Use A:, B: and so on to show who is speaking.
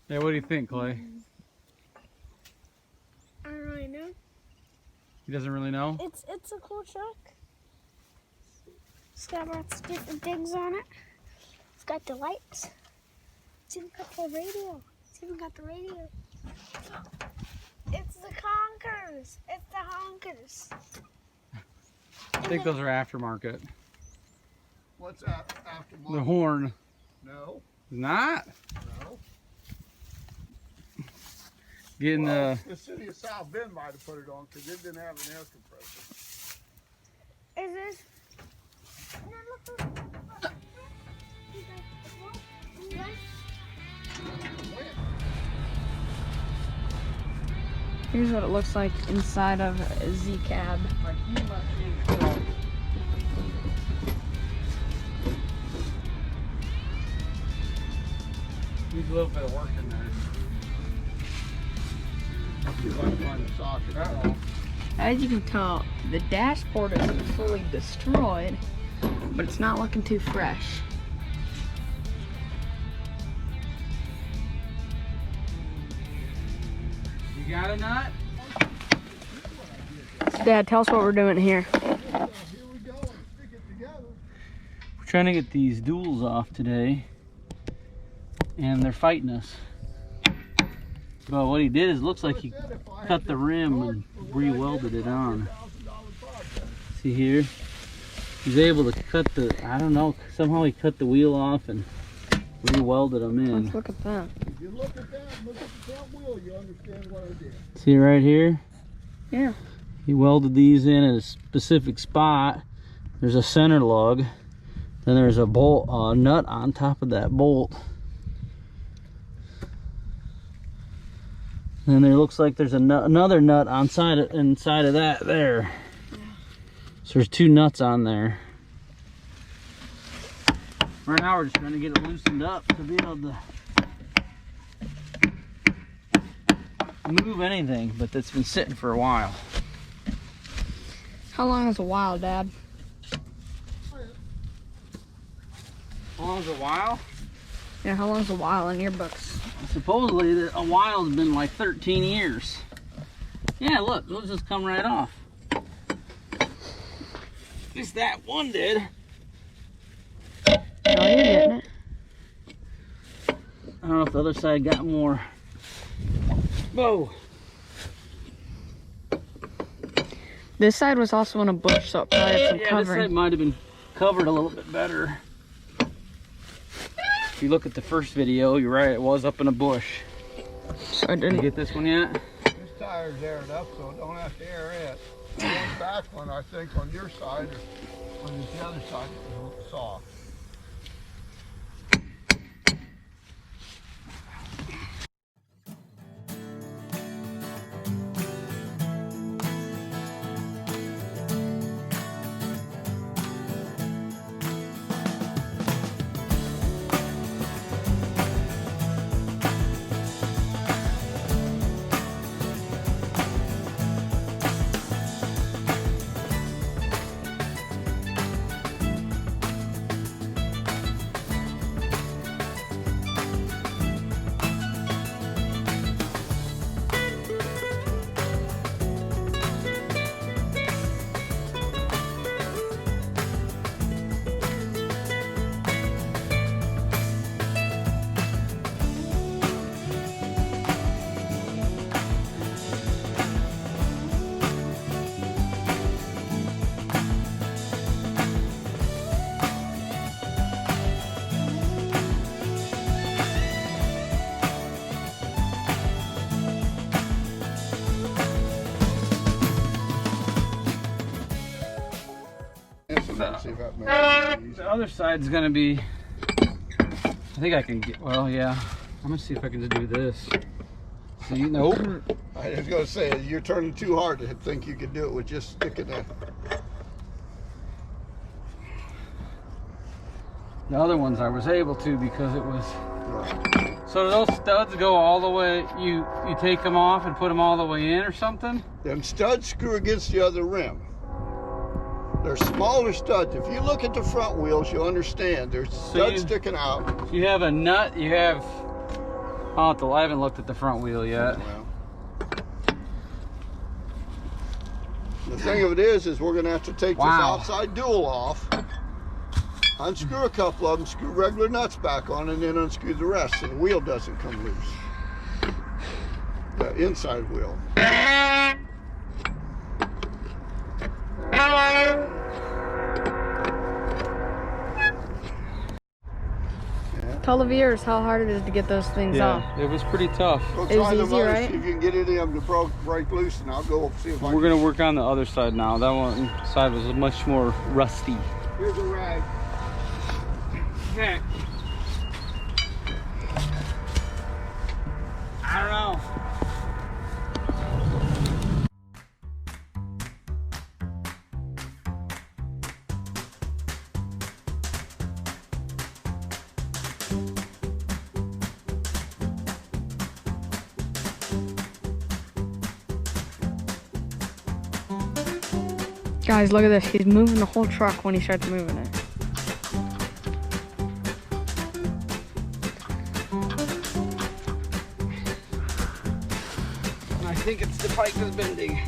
A: Yeah, what do you think, Clay?
B: I don't really know.
A: He doesn't really know?
B: It's a cool truck. It's got lots of different things on it. It's got the lights. It's even got the radio. It's the Conkers. It's the Honkers.
A: I think those are aftermarket.
C: What's that aftermarket?
A: The horn.
C: No.
A: Not?
C: No.
A: Getting
C: the city of South Bend might have put it on because it didn't have an air compressor.
B: Is this?
D: Here's what it looks like inside of a Z-cab.
A: Needs a little bit of work in there.
D: As you can tell, the dashboard isn't fully destroyed, but it's not looking too fresh.
A: You got a nut?
D: Dad, tell us what we're doing here.
C: Here we go and stick it together.
A: We're trying to get these duels off today, and they're fighting us. But what he did is, looks like he cut the rim and re-welded it on. See here? He's able to cut the, I don't know, somehow he cut the wheel off and re-welded them in.
D: Let's look at that.
C: If you look at that, look at the front wheel, you understand what I did.
A: See right here?
D: Yeah.
A: He welded these in at a specific spot. There's a center lug. Then there's a bolt, nut on top of that bolt. And there looks like there's another nut inside of that there. So there's two nuts on there. Right now we're just trying to get it loosened up to be able to move anything, but that's been sitting for a while.
D: How long is a while, Dad?
A: How long's a while?
D: Yeah, how long's a while in your books?
A: Supposedly a while's been like 13 years. Yeah, look, those just come right off. At least that one did.
D: Oh, you're getting it.
A: I don't know if the other side got more. Whoa.
D: This side was also in a bush, so it probably had some
A: Yeah,
D: covering.
A: this side might have been covered a little bit better. If you look at the first video, you're right, it was up in a bush.
D: So I
A: Did you
D: didn't
A: get this one yet?
C: This tire's aired up, so don't have to air it. The one back one, I think, on your side, or on the other side, is soft. See if that makes it easy.
A: The other side's gonna be, I think I can get, well, yeah. I'm gonna see if I can just do this. See, nope.
C: I was going to say, you're turning too hard to think you could do it with just sticking it.
A: The other ones I was able to because it was. So do those studs go all the way, you take them off and put them all the way in or something?
C: Them studs screw against the other rim. They're smaller studs. If you look at the front wheels, you'll understand. There's studs sticking out.
A: You have a nut, you have Oh, I haven't looked at the front wheel yet.
C: Well, the thing of it is we're going to have to take this outside duel off, unscrew a couple of them, screw regular nuts back on, and then unscrew the rest so the wheel doesn't come loose. The inside wheel.
D: Tell the viewers how hard it is to get those things off.
A: Yeah, it was pretty tough.
C: Go
D: It was
C: try the
D: easy,
C: motor,
D: right?
C: see if you can get it in to break loose, and I'll go see if I
A: We're
C: can.
A: gonna work on the other side now. That one side was much more rusty.
C: Here's a rag.
A: Okay. I don't know.
D: Guys, look at this. He's moving the whole truck when he starts moving it.
A: I think it's the pipe is bending.